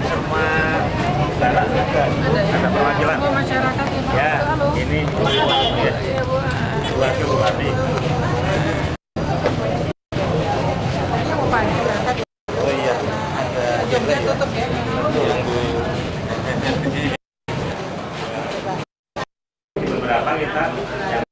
Semua ada perwakilan. Semua masyarakat Ya, ini ya. Wakil bupati. Oh iya, ada Jogja tutup ya. Beberapa kita yang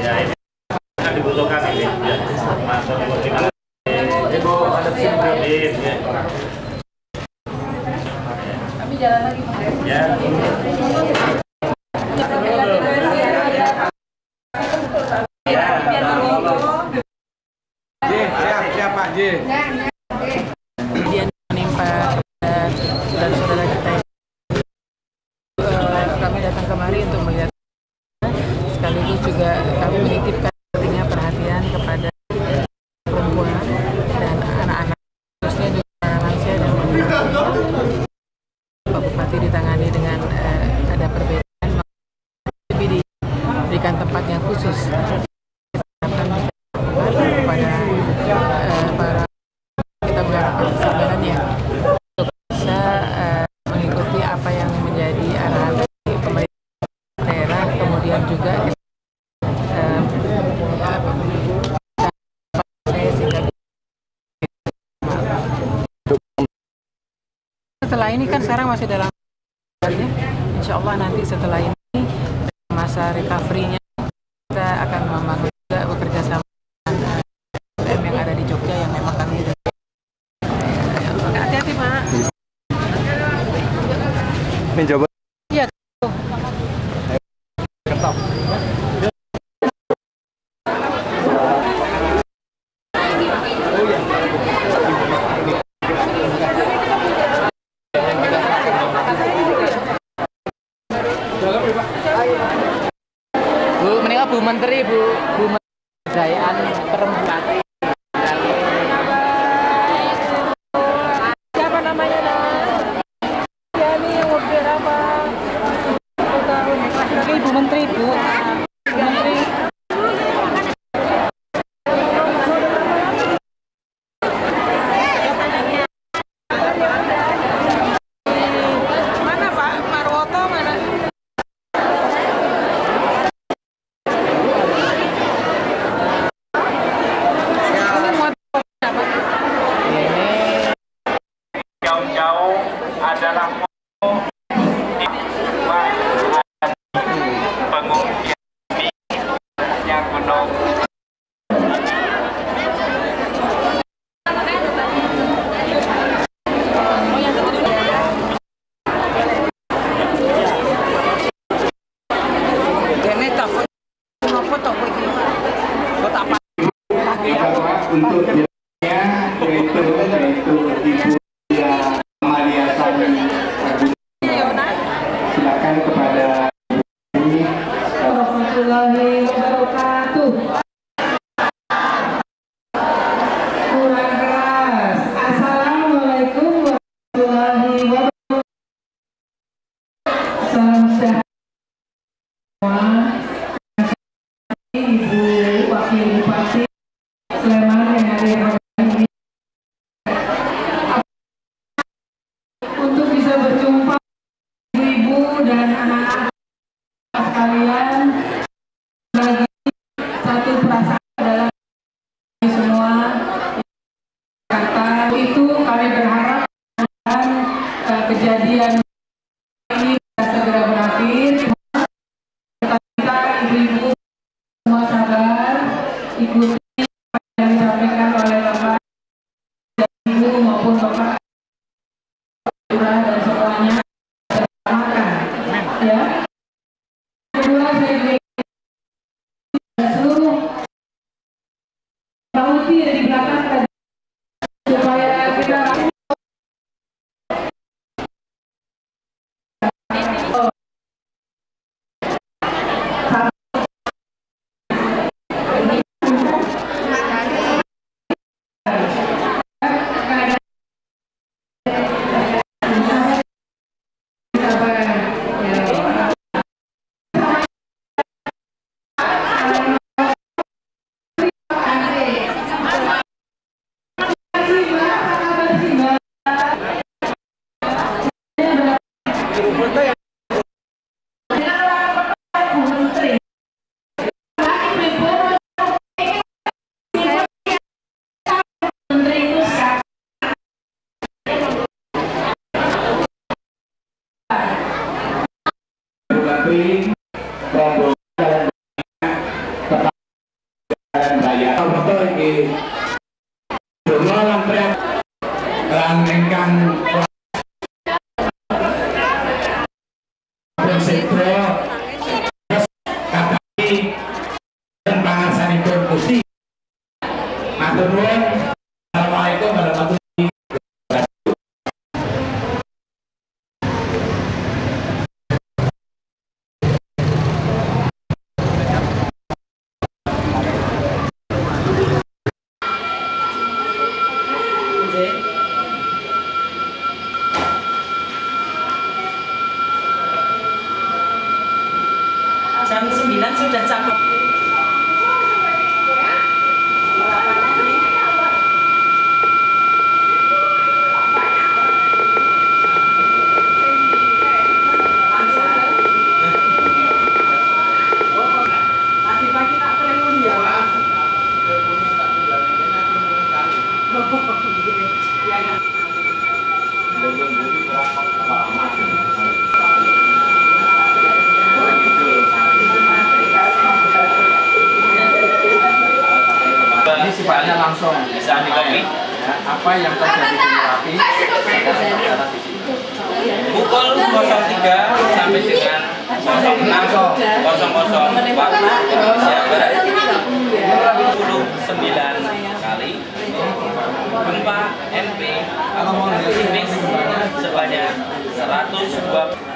ya ini akan dibutuhkan ini ya masuk ibu ada sini ya. Kami jalan lagi Pak. Ya. Siap Pak J. Kemudian menimpa saudara-saudara kita ini. Kami datang kemari untuk melihat, sekaligus juga kami menitipkan pentingnya perhatian kepada perempuan dan anak-anak, khususnya juga lansia dan Pak Bupati ditangani dengan ada perbedaan, lebih diberikan tempat yang khusus. Kepada para kita mengharapkan kesabarannya untuk bisa mengikuti apa yang menjadi arahan dari pemerintah daerah, kemudian juga setelah ini kan sekarang masih dalam insya Allah nanti setelah ini masa recovery-nya kita akan membangun juga bekerja sama yang ada di Jogja yang memang kami sudah. Hati-hati Pak. Mencoba. Iya. Ketok. Bu, meninggal Bu Menteri, Bu Pemberdayaan Perempuan. Siapa namanya, Nak? Ya, ini yang mobil apa? Ibu Menteri, Bu. Ibu Menteri. Mana Pak Marwoto, mana? Jauh-jauh adalah pengungsian di gunung. Untuk yaitu Ibu Amalia Sari. Silakan kepada Warahmatullahi wabarakatuh. Kurang keras. Assalamualaikum warahmatullahi wabarakatuh. Salam sehat semua. Ibu Wakil Bupati Sleman yang hadir hari ini untuk bisa berjumpa ibu dan anak-anak sekalian. Lagi satu perasaan dalam semua kata itu, kami berharap kejadian ini bisa segera berakhir. Kita ibu-ibu semua sabar, ikuti yang disampaikan oleh Bapak dan Ibu maupun Bapak Lurah dan semuanya makan, ya. Kedua, saya juga seluruh Pauti yang di belakang supaya kita di donga lan priat lan ingkang Sedro katapi pangarsanipun Gusti. Matur nuwun. Assalamualaikum warahmatullahi wabarakatuh. Jam 9 sudah cakep. Pagi-pagi tak tremon ya. Ini sifatnya langsung Bisa dikopi. ya, apa yang terjadi di Merapi Pukul 03 sampai dengan 06.00 Indonesia Barat 29 kali gempa MP tipis sebanyak 120.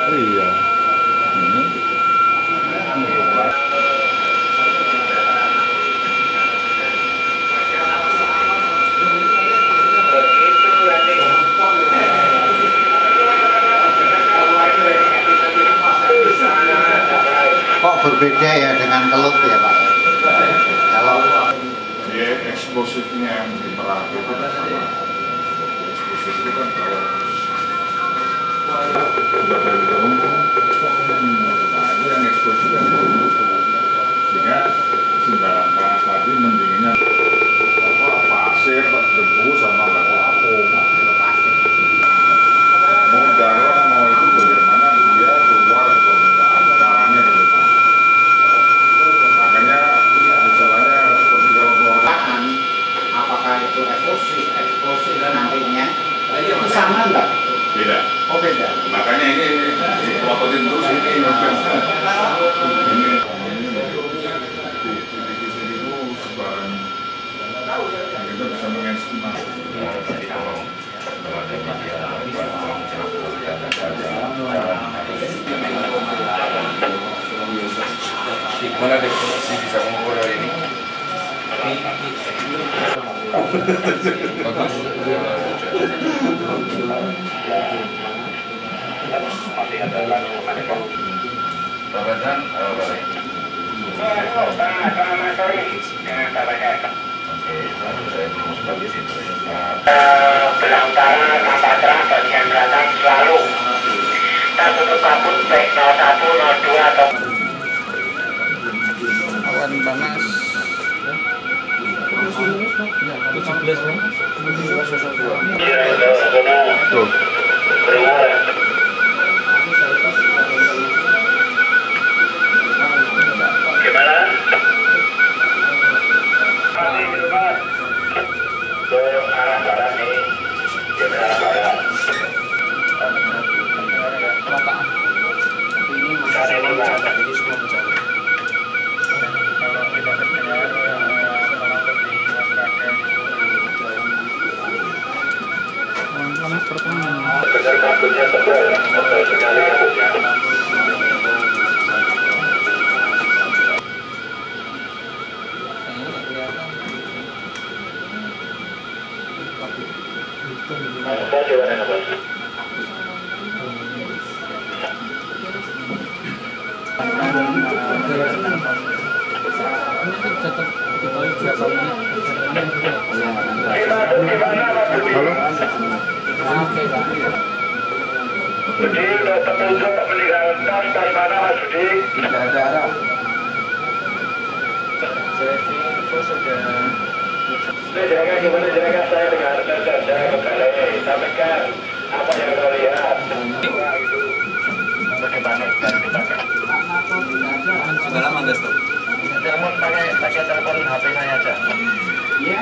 Iya. Kok berbeda ya dengan Kelut ya Pak? Kalau dia eksplosifnya yang di Merapi itu sama. Eksplosif itu kan kalau nah itu yang eksplosif kan sehingga sembarang panas tadi mendinginnya pasir, debu sama batu apung. Mau dalam mau itu bagaimana dia keluar ke permukaan, caranya bagaimana. Makanya misalnya seperti kalau keluar apakah itu eksplosif dan nantinya itu sama enggak? beda. Oh beda. Makanya ini diplototin terus ini. Ini titik-titik itu sebarang kita bisa mengestimasi. Gimana deh sih bisa mengukur hari ini? Bagus. Badan balik. Belah utara, Kapatra, bagian selatan selalu kita tutup kabut baik 01, 02 atau Awan panas. 17 kan? Tuh. gimana? Ke arah barat nih, ke arah barat. Saat ini Budi, udah petunjuk meninggalkan tas mana Mas Budi? Jaga gimana jaga, saya dengarkan saja kembali, sampaikan apa yang kau lihat. Bagaimana? Sudah lama nggak stop? Telepon pakai telepon HP saya aja. Iya.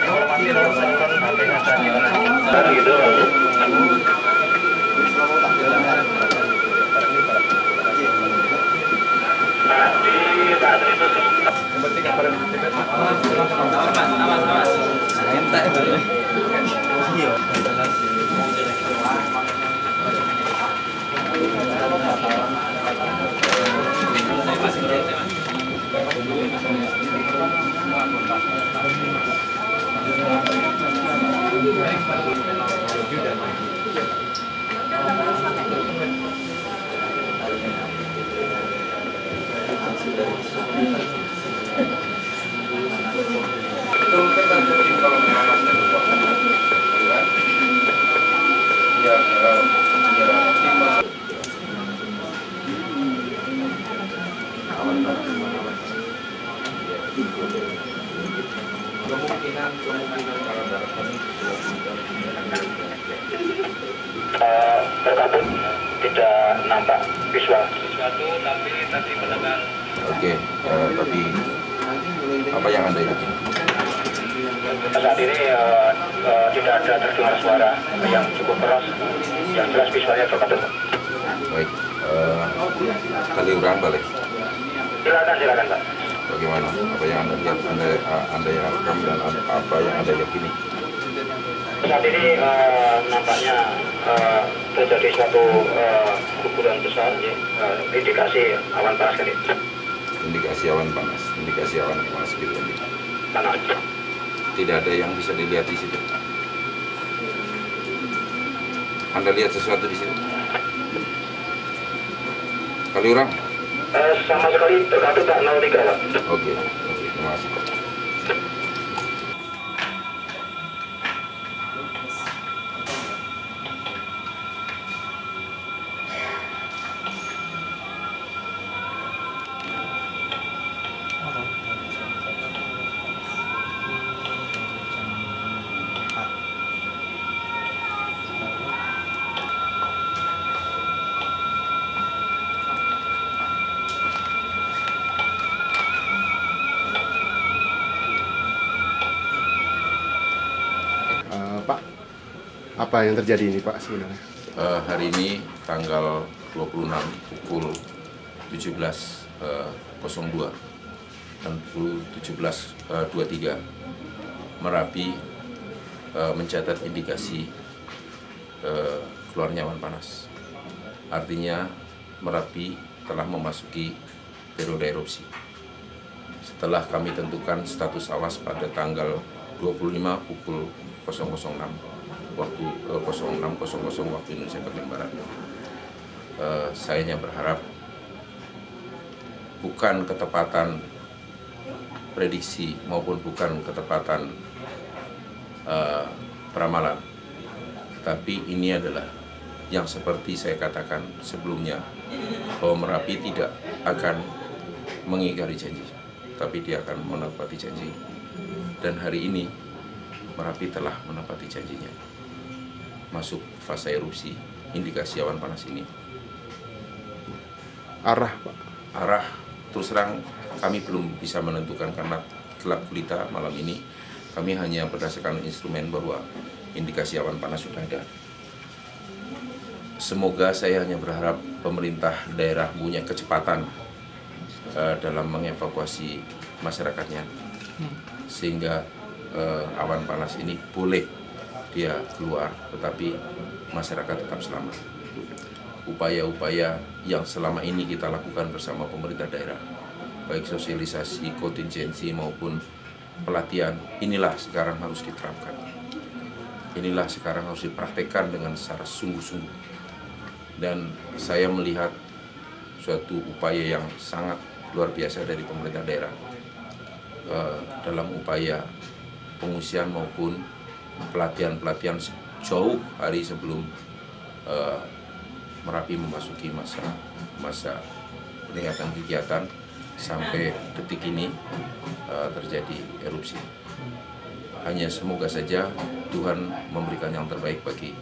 Informasi telepon HP aja gimana? Gitu. Tadi itu Itu kan terjadi kalau mengamasnya lupa, ya, kemungkinan kalau darah kami terkabut, tidak nampak visual sesuatu, tapi tadi mendengar. Oke, tapi apa yang Anda yakini? Saat ini tidak ada terdengar suara yang cukup keras, yang jelas visualnya terkabut. Baik, Kaliurang balik. Silakan Pak. Bagaimana? Apa yang Anda lihat, Anda yang rekam dan apa yang Anda yakini? Saat ini nampaknya terjadi suatu guguran besar, indikasi awan panas kan? Indikasi awan panas gitu. Panas. Tidak ada yang bisa dilihat di situ. Anda lihat sesuatu di situ? Kaliurang? Sama sekali terkabut Pak, 03 Pak. Oke, terima kasih Pak. Pak, apa yang terjadi ini Pak sebenarnya? Hari ini tanggal 26 pukul 17.02 dan pukul 17.23 Merapi mencatat indikasi keluarnya awan panas. Artinya Merapi telah memasuki periode erupsi. Setelah kami tentukan status awas pada tanggal 25 pukul 006 waktu 06.00 waktu Indonesia bagian Barat. Saya hanya berharap bukan ketepatan prediksi maupun bukan ketepatan peramalan, tapi ini adalah yang seperti saya katakan sebelumnya, bahwa Merapi tidak akan mengingkari janji, tapi dia akan menepati janji. Dan hari ini Merapi telah menepati janjinya, masuk fase erupsi. Indikasi awan panas ini Arah Pak? Arah terus terang kami belum bisa menentukan karena gelap gulita malam ini. Kami hanya berdasarkan instrumen bahwa indikasi awan panas sudah ada. Semoga, saya hanya berharap pemerintah daerah punya kecepatan dalam mengevakuasi masyarakatnya, sehingga awan panas ini boleh dia keluar, tetapi masyarakat tetap selamat. Upaya-upaya yang selama ini kita lakukan bersama pemerintah daerah, baik sosialisasi, kontingensi maupun pelatihan, inilah sekarang harus diterapkan. Inilah sekarang harus dipraktekkan dengan secara sungguh-sungguh. Dan saya melihat suatu upaya yang sangat luar biasa dari pemerintah daerah dalam upaya pengungsian maupun pelatihan-pelatihan jauh hari sebelum Merapi memasuki masa peningkatan kegiatan sampai detik ini terjadi erupsi. Hanya semoga saja Tuhan memberikan yang terbaik bagi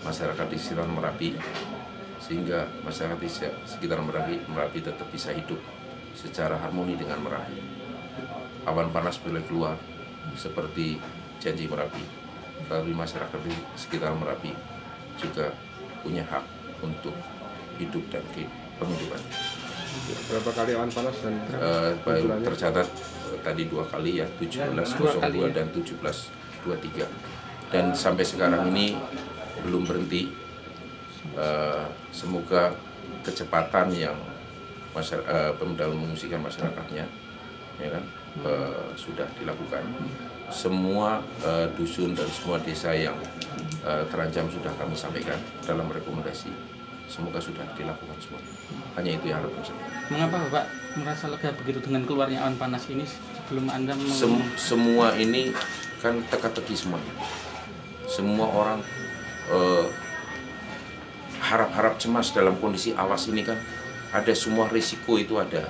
masyarakat di sekitar Merapi, sehingga masyarakat di sekitar Merapi tetap bisa hidup secara harmoni dengan Merapi. Awan panas boleh keluar seperti janji Merapi, tapi masyarakat di sekitar Merapi juga punya hak untuk hidup dan penghidupan. Berapa kali awan panas dan tercatat tadi 2 kali ya, 17.02 dan 17.23, dan sampai sekarang ini belum berhenti. Semoga kecepatan yang dalam mengungsikan masyarakatnya ya kan sudah dilakukan. Semua dusun dan semua desa yang terancam sudah kami sampaikan dalam rekomendasi. Semoga sudah dilakukan semua. Hanya itu yang harus saya. Mengapa Bapak merasa lega begitu dengan keluarnya awan panas ini sebelum Anda semua ini kan teka-teki semuanya. Semua orang harap-harap cemas dalam kondisi awas ini kan, ada semua risiko itu ada.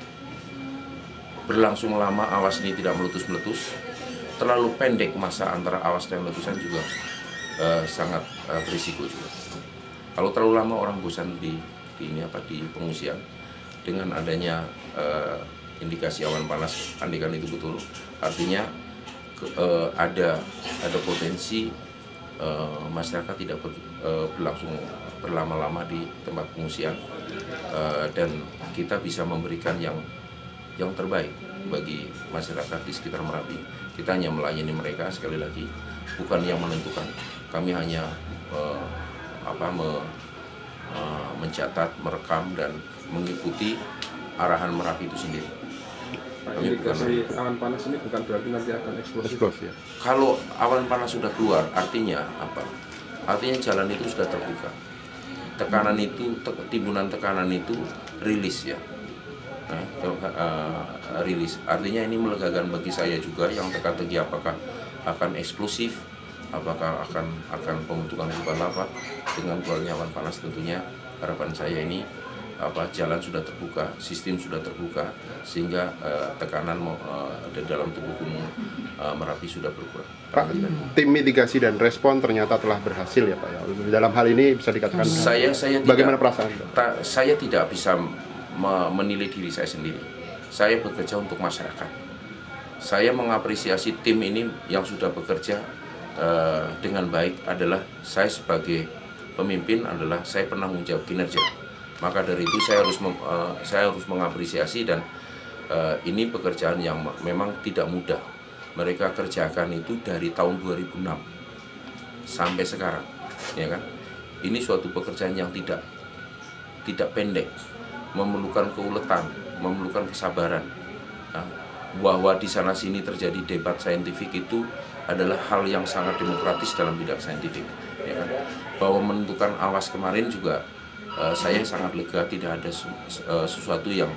Berlangsung lama awas ini tidak meletus-meletus, terlalu pendek masa antara awas dan letusan juga sangat berisiko juga. Kalau terlalu lama orang bosan di pengungsian. Dengan adanya indikasi awan panas, andikan itu betul, artinya ada potensi masyarakat tidak berlangsung berlama-lama di tempat pengungsian, dan kita bisa memberikan yang terbaik bagi masyarakat di sekitar Merapi. Kita hanya melayani mereka, sekali lagi bukan yang menentukan. Kami hanya mencatat, merekam dan mengikuti arahan Merapi itu sendiri. Indikasi awan panas ini bukan berarti nanti akan eksplosif ya? Kalau awan panas sudah keluar, artinya apa? Artinya jalan itu sudah terbuka. Tekanan itu, timbunan tekanan itu rilis ya. Rilis. Artinya ini melegakan bagi saya juga yang teka-teki apakah akan eksplosif, apakah akan pembentukan guguran lava dengan keluarnya awan panas. Tentunya harapan saya ini jalan sudah terbuka, sistem sudah terbuka, sehingga tekanan di dalam tubuh gunung Merapi sudah berkurang. Pak, tim mitigasi dan respon ternyata telah berhasil ya Pak ya. Dalam hal ini bisa dikatakan bagaimana perasaan Pak? Saya tidak bisa menilai diri saya sendiri. Saya bekerja untuk masyarakat. Saya mengapresiasi tim ini yang sudah bekerja dengan baik. Adalah saya sebagai pemimpin adalah saya penanggung jawab kinerja. Maka dari itu saya harus mengapresiasi, dan ini pekerjaan yang memang tidak mudah. Mereka kerjakan itu dari tahun 2006 sampai sekarang, ya kan? Ini suatu pekerjaan yang tidak pendek, memerlukan keuletan, memerlukan kesabaran. Nah, bahwa di sana sini terjadi debat saintifik itu adalah hal yang sangat demokratis dalam bidang saintifik, ya kan? Bahwa menentukan awas kemarin juga saya sangat lega, tidak ada sesuatu yang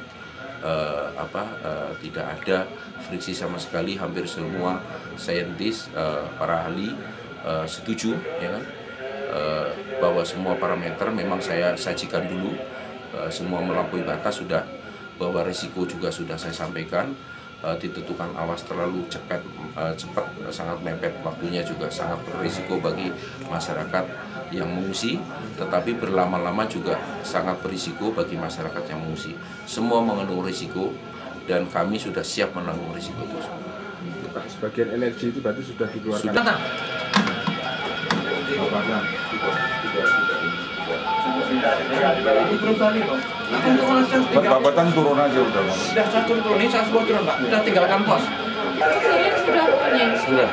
tidak ada friksi sama sekali. Hampir semua saintis, para ahli setuju, ya kan, bahwa semua parameter memang saya sajikan dulu, semua melampaui batas sudah, bahwa risiko juga sudah saya sampaikan. Ditentukan awas terlalu cepat, sangat mepet waktunya juga sangat berisiko bagi masyarakat yang mengungsi, tetapi berlama-lama juga sangat berisiko bagi masyarakat yang mengungsi. Semua mengandung risiko dan kami sudah siap menanggung risiko itu. Sebagian energi itu berarti sudah dikeluarkan. Babatan turun aja udah. Sudah saya turun ini, saya semua turun Pak. Sudah tinggalkan pos. Sudah.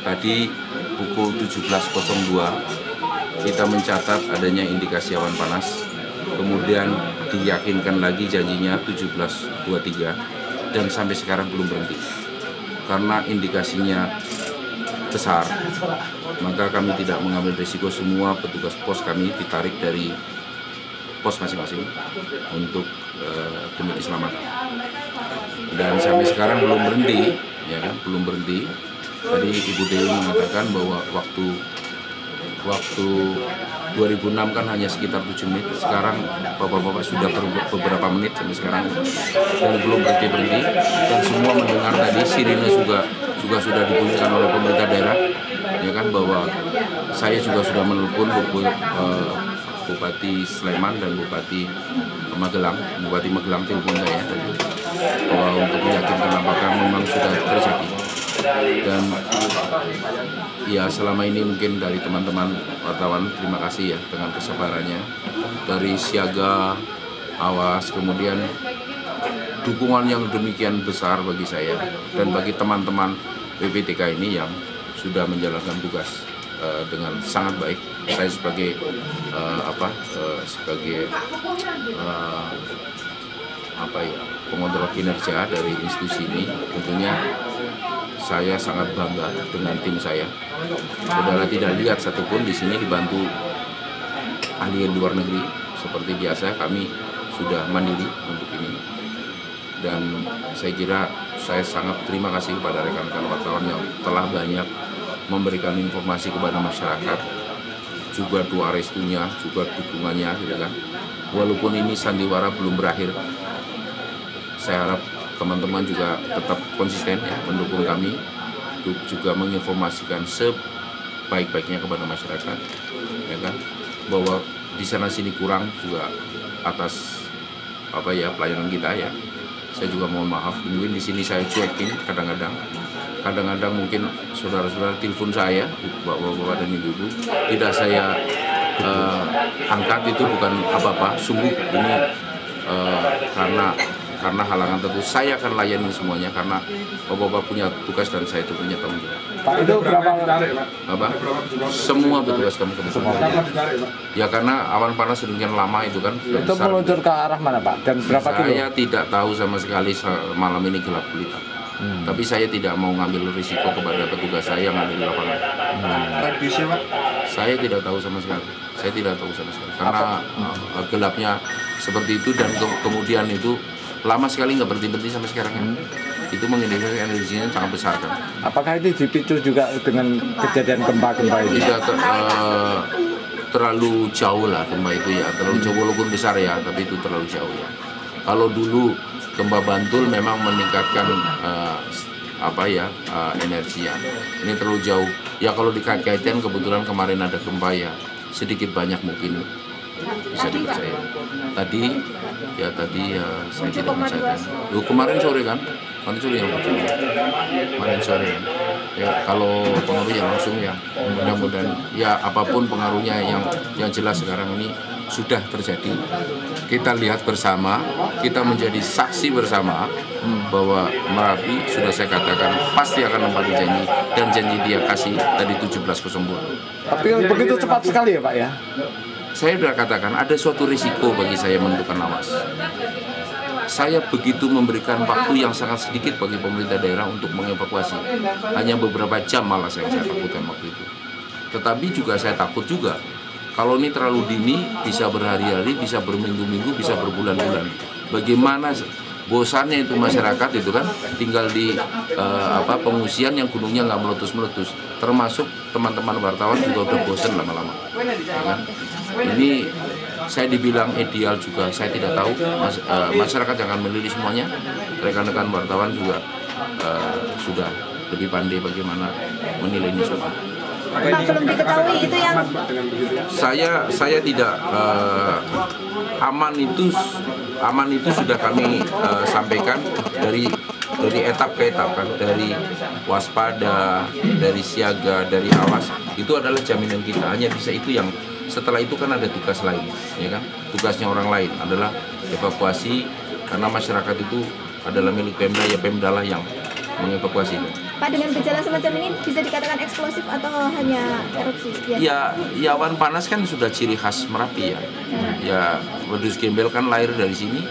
Tadi pukul 17.02 kita mencatat adanya indikasi awan panas, kemudian diyakinkan lagi janjinya 17.23, dan sampai sekarang belum berhenti. karena indikasinya besar, maka kami tidak mengambil risiko. Semua petugas pos kami ditarik dari pos masing-masing untuk demi keselamatan. Dan sampai sekarang belum berhenti, ya kan, belum berhenti. Tadi Ibu Dewi mengatakan bahwa waktu 2006 kan hanya sekitar 7 menit, sekarang bapak-bapak sudah beberapa menit sampai sekarang dan belum berhenti. Dan semua mendengar tadi sirine juga sudah dibunyikan oleh pemerintah daerah, ya kan, bahwa saya juga sudah menelpon Bupati Sleman dan Bupati Magelang telepon saya tadi bahwa untuk meyakinkan apakah memang sudah terjadi. Dan ya selama ini mungkin dari teman-teman wartawan, terima kasih ya dengan kesabarannya dari siaga, awas, kemudian dukungan yang demikian besar bagi saya dan bagi teman-teman PPTK ini yang sudah menjalankan tugas dengan sangat baik. Saya sebagai pengontrol kinerja dari institusi ini, tentunya saya sangat bangga dengan tim saya. Saudara tidak lihat satupun di sini dibantu ahli luar negeri. Seperti biasa kami sudah mandiri untuk ini. Dan saya kira saya sangat terima kasih kepada rekan-rekan wartawan yang telah banyak memberikan informasi kepada masyarakat, juga doa restunya, juga dukungannya, gitu kan. Walaupun ini sandiwara belum berakhir, saya harap teman-teman juga tetap konsisten ya mendukung kami, juga menginformasikan sebaik-baiknya kepada masyarakat, ya kan, bahwa di sana sini kurang juga atas pelayanan kita ya. Saya juga mohon maaf, mungkin di sini saya cuekin kadang-kadang mungkin saudara-saudara telepon saya, bapak-bapak dan ibu-ibu, tidak saya angkat, itu bukan apa-apa, sungguh ini karena halangan tentu saya akan layani semuanya karena bapak-bapak punya tugas dan saya itu punya tanggung jawab. Pak, itu berapa? Semua petugas kami ya, karena awan panas sedemikian lama itu kan. Itu meluncur ke arah mana, Pak? Dan berapa kilo? Saya tidak tahu sama sekali, malam ini gelap gulita. Tapi saya tidak mau ngambil risiko kepada petugas saya yang ada di lapangan. Radiusnya, Pak? Saya tidak tahu sama sekali. Karena gelapnya seperti itu dan kemudian itu lama sekali nggak berhenti sampai sekarang ya. Itu mengindikasi energinya sangat besar kan. Apakah ini dipicu juga dengan kejadian gempa-gempa ini? Tidak terlalu jauh lah gempa itu ya, terlalu jauh walaupun besar ya, tapi itu terlalu jauh ya. Kalau dulu gempa Bantul memang meningkatkan energinya. Ini terlalu jauh. Ya kalau dikait-kaitkan kebetulan kemarin ada gempa ya, sedikit banyak mungkin bisa dipercaya. Tadi saya tidak percaya. Kemarin sore kan? Kemarin sore yang percaya. Kemarin sore kan? Ya kalau pengaruhnya langsung ya. Mudah-mudahan ya apapun pengaruhnya yang jelas sekarang ini sudah terjadi. Kita lihat bersama, kita menjadi saksi bersama bahwa Merapi sudah saya katakan pasti akan menepati janji dan janji dia kasih tadi 17.02. Tapi begitu cepat sekali ya Pak ya? Saya sudah katakan ada suatu risiko bagi saya menentukan awas. Saya begitu memberikan waktu yang sangat sedikit bagi pemerintah daerah untuk mengevakuasi. Hanya beberapa jam malah saya takutkan waktu itu. Tetapi juga saya takut juga kalau ini terlalu dini bisa berhari-hari, bisa berminggu-minggu, bisa berbulan-bulan. Bagaimana bosannya itu masyarakat itu kan tinggal di pengungsian yang gunungnya nggak meletus-meletus. Termasuk teman-teman wartawan juga udah bosan lama-lama. Ya kan? Ini saya dibilang ideal juga, saya tidak tahu. Masyarakat yang akan menilai semuanya. Rekan-rekan wartawan juga sudah lebih pandai bagaimana menilai ini semua. Pak, belum diketahui itu yang saya tidak aman itu sudah kami sampaikan dari etap ke etap kan, dari waspada, dari siaga, dari awas, itu adalah jaminan kita. Hanya bisa itu yang setelah itu kan ada tugas lain, ya kan? Tugasnya orang lain adalah evakuasi karena masyarakat itu adalah milik Pemda, ya Pemda lah yang mengevakuasi. Pak, dengan gejala semacam ini bisa dikatakan eksplosif atau hanya erupsi? Ya awan panas kan sudah ciri khas Merapi ya. Ya wedus gembel kan lahir dari sini.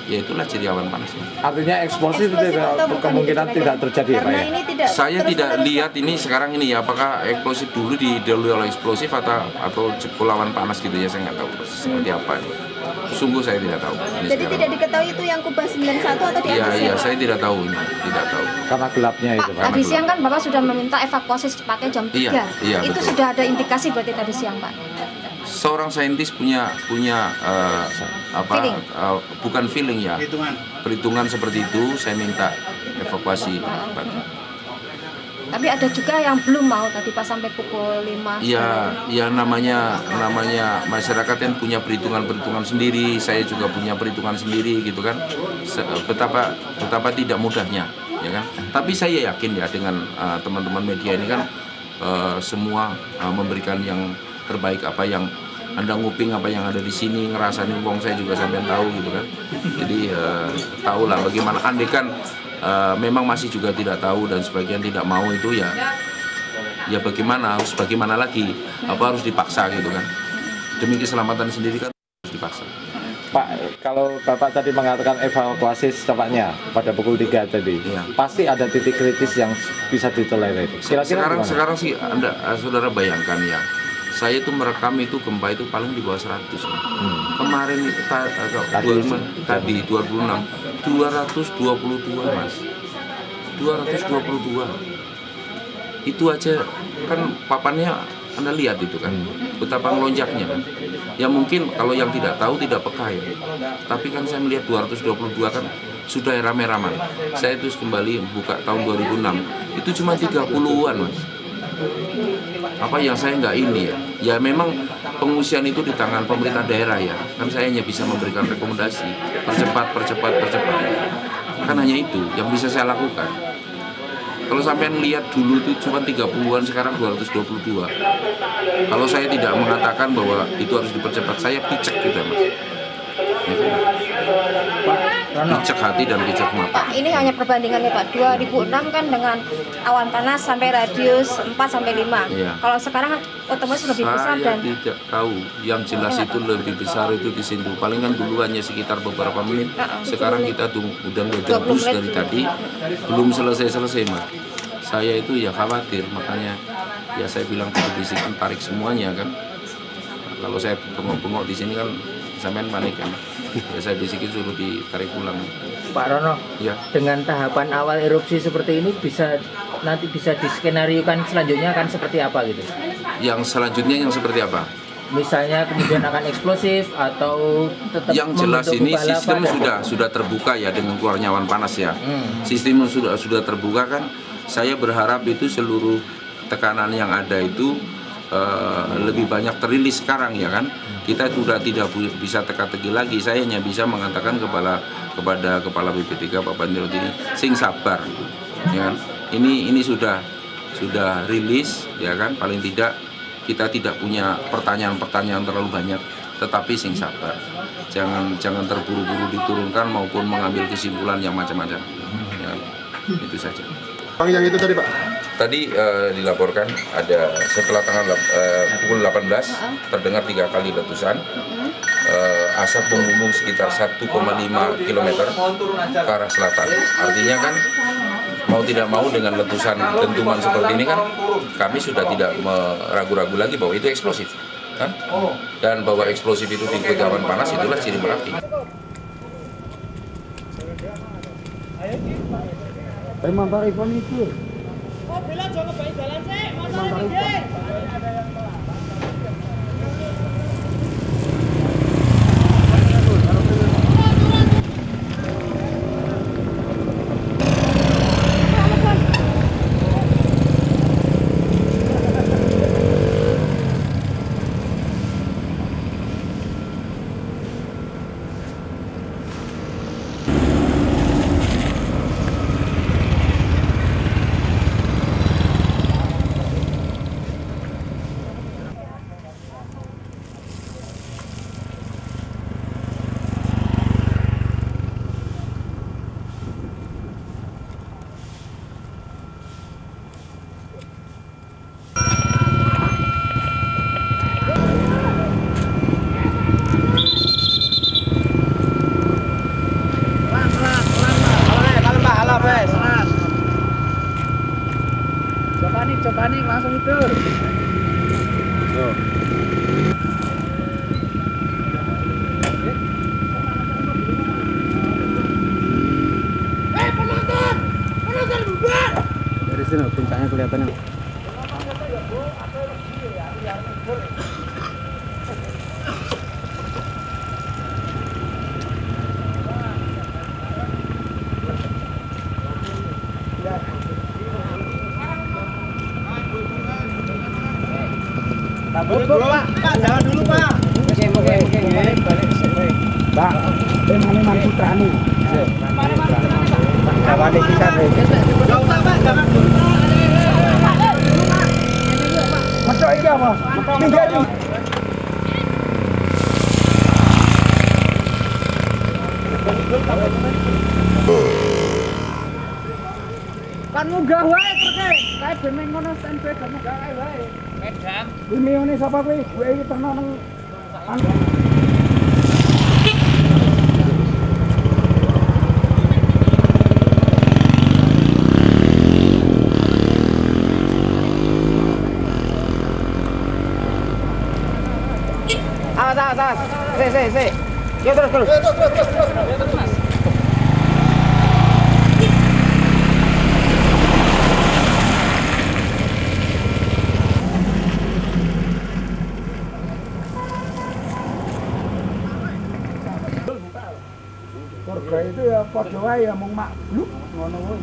ya itulah ciri awan panas. Artinya eksplosif itu kemungkinan tidak terjadi ya Pak ya? Saya tidak lihat ini sekarang ini ya, apakah eksplosif dulu didahului oleh eksplosif atau jebol awan panas gitu ya, saya nggak tahu seperti apa ini. Sungguh saya tidak tahu. Jadi sekarang tidak diketahui itu yang kubah 91 atau di atas? Iya, saya tidak tahu ini, tidak tahu. Karena gelapnya itu Pak. Tadi siang kan Bapak sudah meminta evakuasi secepatnya jam 3. Iya, itu betul. sudah ada indikasi berarti tadi siang Pak? Seorang saintis punya bukan feeling ya, perhitungan seperti itu. Saya minta evakuasi. Tapi ada juga yang belum mau tadi Pak sampai pukul 5. Ya namanya masyarakat yang punya perhitungan sendiri. Saya juga punya perhitungan sendiri gitu kan. Betapa tidak mudahnya, ya kan. Tapi saya yakin ya dengan teman-teman media ini kan semua memberikan yang terbaik, apa yang Anda nguping apa yang ada di sini, ngerasain wong saya juga sampai tahu gitu kan. Jadi tahu lah bagaimana, andekan memang masih juga tidak tahu dan sebagian tidak mau itu ya bagaimana lagi, apa harus dipaksa gitu kan, demi keselamatan sendiri kan harus dipaksa. Pak, kalau Bapak tadi mengatakan evakuasi secepatnya pada pukul 3 tadi, pasti ada titik kritis yang bisa ditolerir. Sekarang sih saudara bayangkan ya, saya itu merekam itu gempa itu paling di bawah 100. Kemarin tadi 2006 222 Mas. 222. Itu aja kan papannya Anda lihat itu kan, betapa melonjaknya kan. Ya mungkin kalau yang tidak tahu tidak peka ya. Tapi kan saya melihat 222 kan sudah rame-raman. Saya terus kembali buka tahun 2006. Itu cuma 30-an Mas. Apa yang saya nggak ini ya, ya memang pengungsian itu di tangan pemerintah daerah ya, kan saya hanya bisa memberikan rekomendasi percepat, kan hanya itu yang bisa saya lakukan. Kalau sampean lihat dulu itu cuma 30-an, sekarang 222. Kalau saya tidak mengatakan bahwa itu harus dipercepat, saya picek gitu Mas. Picek hati dan picek mata. Pak, ini hanya perbandingannya Pak. 2006 kan dengan awan panas sampai radius 4-5. Iya. Kalau sekarang otomatis lebih besar dan tidak tahu. Yang jelas itu lebih besar itu di situ. Paling kan dulu hanya sekitar beberapa menit. Sekarang kita udah ngedebus dari tadi, belum selesai Mas. Saya itu ya khawatir, makanya ya saya bilang tadi bisikan tarik semuanya kan. Kalau saya bengok-bengok di sini kan sampean panik kan. Ya saya bisikin suruh ditarik pulang. Pak Rono, ya. Dengan tahapan awal erupsi seperti ini nanti bisa diskenariokan selanjutnya akan seperti apa gitu? Yang selanjutnya yang seperti apa? Misalnya kemudian akan eksplosif atau tetap yang jelas ini sistem sudah terbuka ya dengan keluarnya awan panas ya. Sistem sudah terbuka kan. Saya berharap itu seluruh tekanan yang ada itu lebih banyak terilis sekarang ya kan. Kita sudah tidak bisa teka-teki lagi. Saya hanya bisa mengatakan kepada Kepala BP3 Pak Bandirot ini sing sabar ya kan. Ini sudah rilis ya kan. Paling tidak kita tidak punya pertanyaan terlalu banyak, tetapi sing sabar. Jangan terburu-buru diturunkan maupun mengambil kesimpulan yang macam-macam. Ya kan? Itu saja. Bang, yang itu tadi Pak? Tadi dilaporkan ada setelah pukul 18 terdengar 3 kali letusan, asap membumbung sekitar 1,5 km ke arah selatan. Artinya kan mau tidak mau dengan letusan dentuman seperti ini kan kami sudah tidak ragu-ragu lagi bahwa itu eksplosif kan? Dan bahwa eksplosif itu diikuti awan panas itulah ciri Merapi. Mantar Ivan itu. Oh, bilang jangan baik jalan sih, mantar Ivan. ojo panik, langsung itu. Tuh. Penonton! Penonton bubar! Dari sini puncaknya kelihatannya. Balik dulu, Pak. Pak, jangan dulu, Pak. Oke. Pak, mana putra nih? Kawan kita nih. Enggak usah, Pak. Jangan dulu. Masuk iki apa? Tinggal. Kan munggah wae treke. Kae ben ngono standby kan munggah wae. Medan. Ini ngene sapa kowe? Kowe iki terno nang atas. Se. Yo terus. Terus. Warga itu ya padha wae ya mung makluk ngono wae.